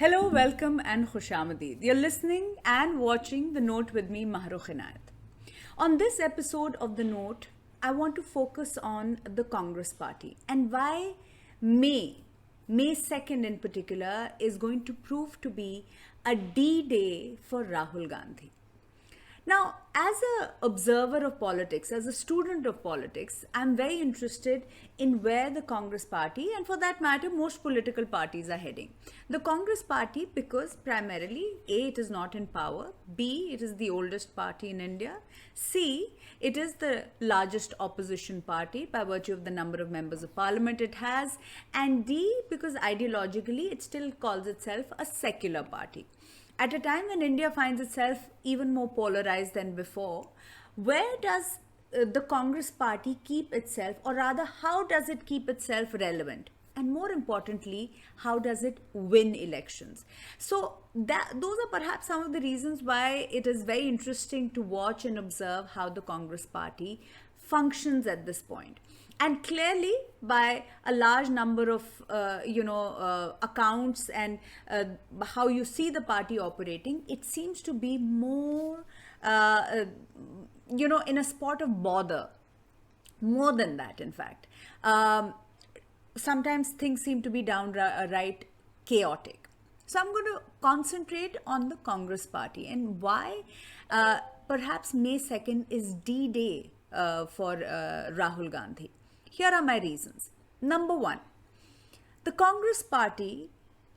Hello, welcome, and Khushamadi. You're listening and watching The Note with me, Mahrukh Inayet. On this episode of The Note, I want to focus on the Congress Party and why May 2nd in particular, is going to prove to be a D-Day for Rahul Gandhi. Now, as an observer of politics, as a student of politics, I'm very interested in where the Congress Party, and for that matter, most political parties are heading. The Congress Party, because primarily, A, it is not in power, B, it is the oldest party in India, C, it is the largest opposition party by virtue of the number of members of parliament it has, and D, because ideologically, it still calls itself a secular party. At a time when India finds itself even more polarized than before, where does the Congress Party keep itself, or rather, how does it keep itself relevant? And more importantly, how does it win elections? So those are perhaps some of the reasons why it is very interesting to watch and observe how the Congress Party functions at this point. And clearly, by a large number of accounts and how you see the party operating, it seems to be more in a spot of bother. More than that, in fact. Sometimes things seem to be downright chaotic. So I'm going to concentrate on the Congress Party and why perhaps May 2nd is D-Day for Rahul Gandhi. Here are my reasons. Number one, the Congress Party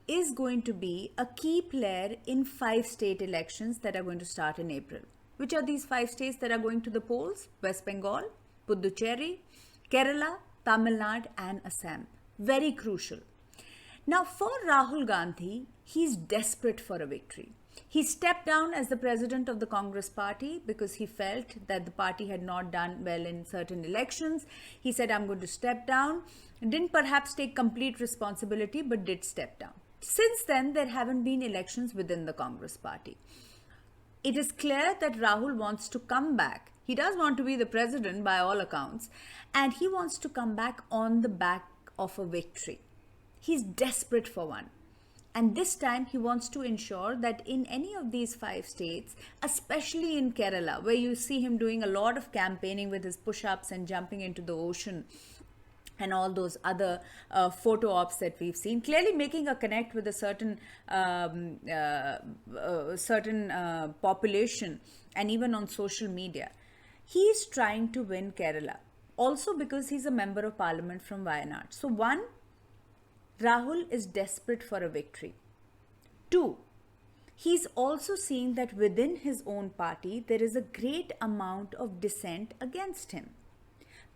is going to be a key player in 5 state elections that are going to start in April. Which are these 5 states that are going to the polls? West Bengal, Puducherry, Kerala, Tamil Nadu and Assam. Very crucial. Now for Rahul Gandhi, he's desperate for a victory. He stepped down as the president of the Congress Party because he felt that the party had not done well in certain elections. He said, I'm going to step down. Didn't perhaps take complete responsibility, but did step down. Since then, there haven't been elections within the Congress Party. It is clear that Rahul wants to come back. He does want to be the president by all accounts, and he wants to come back on the back of a victory. He's desperate for one. And this time he wants to ensure that in any of these 5 states, especially in Kerala, where you see him doing a lot of campaigning with his push-ups and jumping into the ocean and all those other photo ops that we've seen, clearly making a connect with a certain population and even on social media. He's trying to win Kerala, also because he's a member of parliament from Wayanad. So one, Rahul is desperate for a victory. 2, he's also seeing that within his own party, there is a great amount of dissent against him.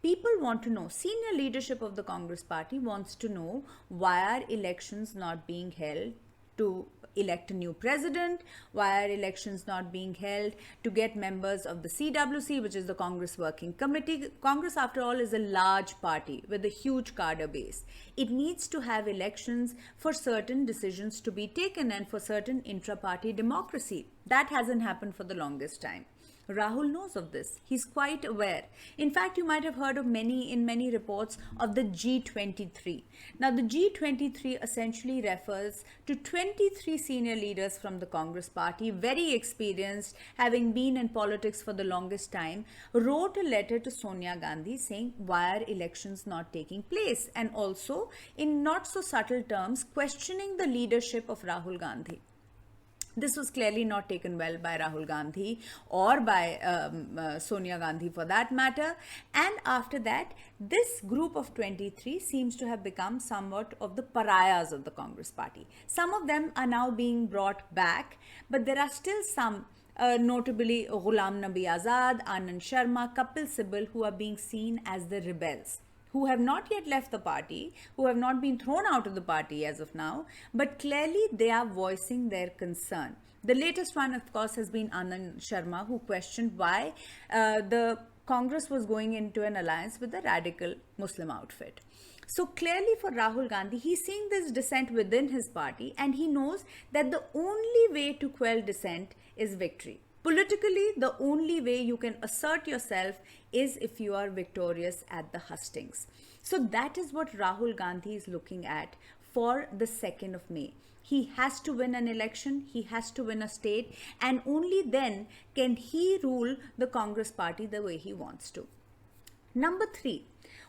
People want to know, senior leadership of the Congress Party wants to know why are elections not being held to elect a new president, why are elections not being held to get members of the CWC, which is the Congress Working Committee. Congress, after all, is a large party with a huge cadre base. It needs to have elections for certain decisions to be taken and for certain intra-party democracy. That hasn't happened for the longest time. Rahul knows of this. He's quite aware. In fact, you might have heard of many reports of the G23. Now, the G23 essentially refers to 23 senior leaders from the Congress Party, very experienced, having been in politics for the longest time, wrote a letter to Sonia Gandhi saying, why are elections not taking place? And also, in not so subtle terms, questioning the leadership of Rahul Gandhi. This was clearly not taken well by Rahul Gandhi or by Sonia Gandhi for that matter. And after that, this group of 23 seems to have become somewhat of the pariahs of the Congress Party. Some of them are now being brought back, but there are still some, notably Ghulam Nabi Azad, Anand Sharma, Kapil Sibal, who are being seen as the rebels, who have not yet left the party, who have not been thrown out of the party as of now, but clearly they are voicing their concern. The latest one, of course, has been Anand Sharma, who questioned why the Congress was going into an alliance with the radical Muslim outfit. So clearly for Rahul Gandhi, he's seeing this dissent within his party, and he knows that the only way to quell dissent is victory. Politically, the only way you can assert yourself is if you are victorious at the hustings. So that is what Rahul Gandhi is looking at for the 2nd of May. he has to win an election, he has to win a state, and only then can he rule the Congress party the way he wants to. Number three,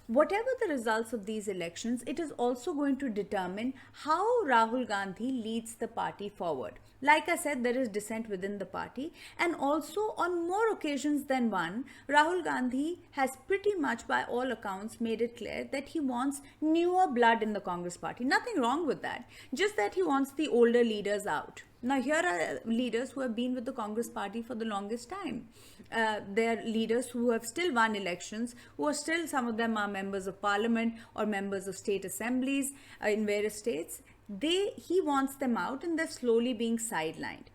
whatever the results of these elections, it is also going to determine how Rahul Gandhi leads the party forward. Like I said, there is dissent within the party, and also on more occasions than one, Rahul Gandhi has pretty much, by all accounts, made it clear that he wants newer blood in the Congress party. Nothing wrong with that, just that he wants the older leaders out. Now, here are leaders who have been with the Congress party for the longest time. They are leaders who have still won elections, who are still, some of them are members of parliament or members of state assemblies in various states. He wants them out, and they're slowly being sidelined.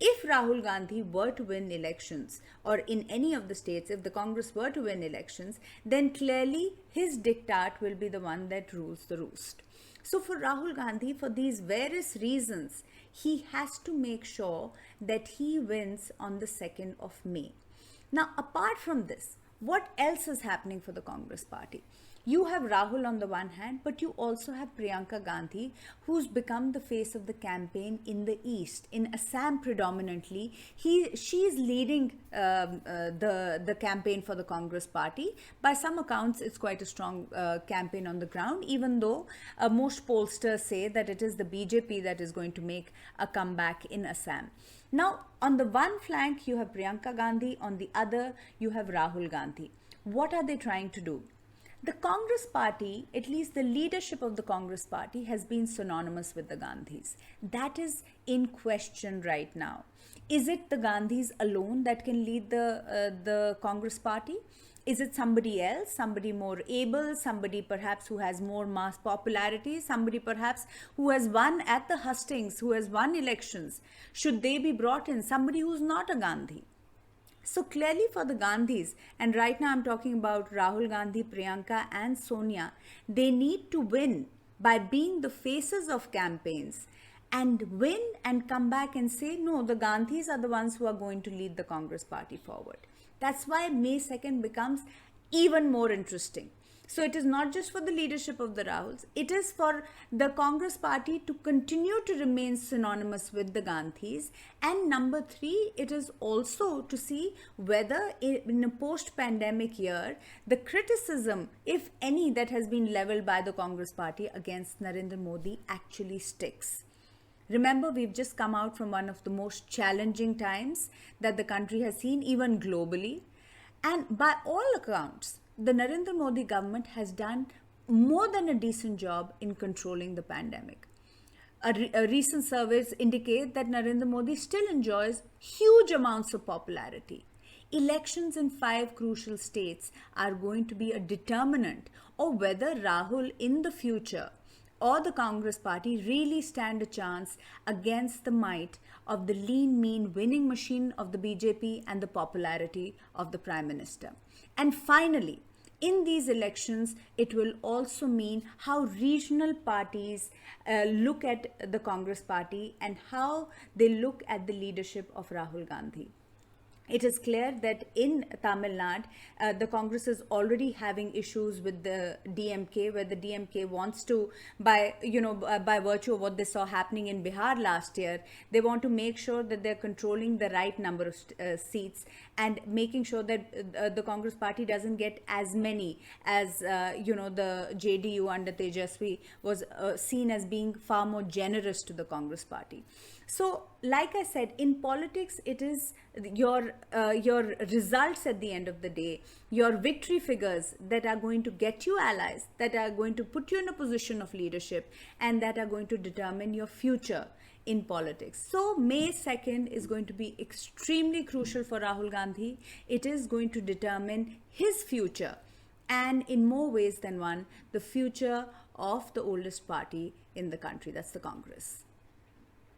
If Rahul Gandhi were to win elections, or in any of the states, if the Congress were to win elections, then clearly his diktat will be the one that rules the roost. So for Rahul Gandhi, for these various reasons, he has to make sure that he wins on the 2nd of May. Now, apart from this, what else is happening for the Congress party? You have Rahul on the one hand, but you also have Priyanka Gandhi, who's become the face of the campaign in the East, in Assam predominantly. She's leading the campaign for the Congress party. By some accounts, it's quite a strong campaign on the ground, even though most pollsters say that it is the BJP that is going to make a comeback in Assam. Now, on the one flank, you have Priyanka Gandhi. On the other, you have Rahul Gandhi. What are they trying to do? The Congress party, at least the leadership of the Congress party, has been synonymous with the Gandhis. That is in question right now. Is it the Gandhis alone that can lead the Congress party? Is it somebody else, somebody more able, somebody perhaps who has more mass popularity, somebody perhaps who has won at the hustings, who has won elections? Should they be brought in? Somebody who's not a Gandhi. So clearly for the Gandhis, and right now I'm talking about Rahul Gandhi, Priyanka and Sonia, they need to win by being the faces of campaigns and win and come back and say, no, the Gandhis are the ones who are going to lead the Congress party forward. That's why May 2nd becomes even more interesting. So it is not just for the leadership of the Rahuls, it is for the Congress party to continue to remain synonymous with the Gandhis. And number three, it is also to see whether in a post-pandemic year, the criticism, if any, that has been leveled by the Congress party against Narendra Modi actually sticks. Remember, we've just come out from one of the most challenging times that the country has seen, even globally. And by all accounts, the Narendra Modi government has done more than a decent job in controlling the pandemic. Recent surveys indicate that Narendra Modi still enjoys huge amounts of popularity. Elections in 5 crucial states are going to be a determinant of whether Rahul in the future or the Congress party really stand a chance against the might of the lean, mean winning machine of the BJP and the popularity of the Prime Minister. And finally, in these elections, it will also mean how regional parties look at the Congress party and how they look at the leadership of Rahul Gandhi. It is clear that in Tamil Nadu, the Congress is already having issues with the DMK, where the DMK wants to, by virtue of what they saw happening in Bihar last year, they want to make sure that they're controlling the right number of seats and making sure that the Congress party doesn't get as many as, the JDU under Tejasvi was seen as being far more generous to the Congress party. So, like I said, in politics, it is your results at the end of the day, your victory figures that are going to get you allies, that are going to put you in a position of leadership, and that are going to determine your future in politics. So, May 2nd is going to be extremely crucial for Rahul Gandhi. It is going to determine his future, and in more ways than one, the future of the oldest party in the country, that's the Congress.